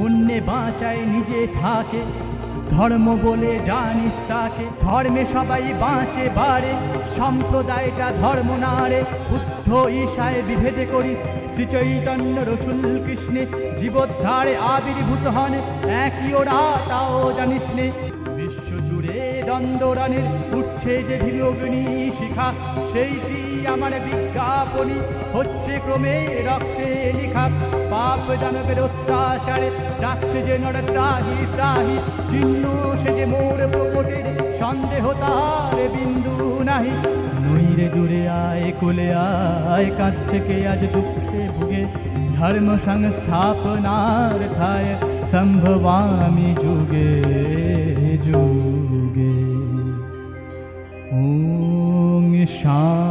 অন্যে বাঁচায় নিজে থাকে, ধর্ম বলে জানিস তাকে। ধর্মে সবাই বাঁচে বাড়ে, সম্প্রদায়টা ধর্ম না রে। বুদ্ধ ঈশায় বিভেদে করিস, শ্রী চৈতন্য রসুল কৃষ্ণে জীবোদ্ধারে আবির্ভূত হন একই ওরা, তাও জানিস নে। বিশ্বজুড়ে দ্বন্দ্বরানের উঠছে যে ধীরগ্নি শিখা, সেইটি আমার বিজ্ঞাপনী হচ্ছে ক্রমে রক্তে লিখা। পাপ দানবের অত্যাচারে ডাকছে যে নর ত্রাহি ত্রাহি, চিহ্ন সে যে মোর প্রকটের সন্দেহ তার বিন্দু নাহি। নইরে দূরে আয় কোলে আয়, কাঁদছে কে আজ দুঃখে ভুগে, ধর্ম সংস্থাপনার ঠায় সম্ভবামি যুগে যুগে। ওম শান্তি।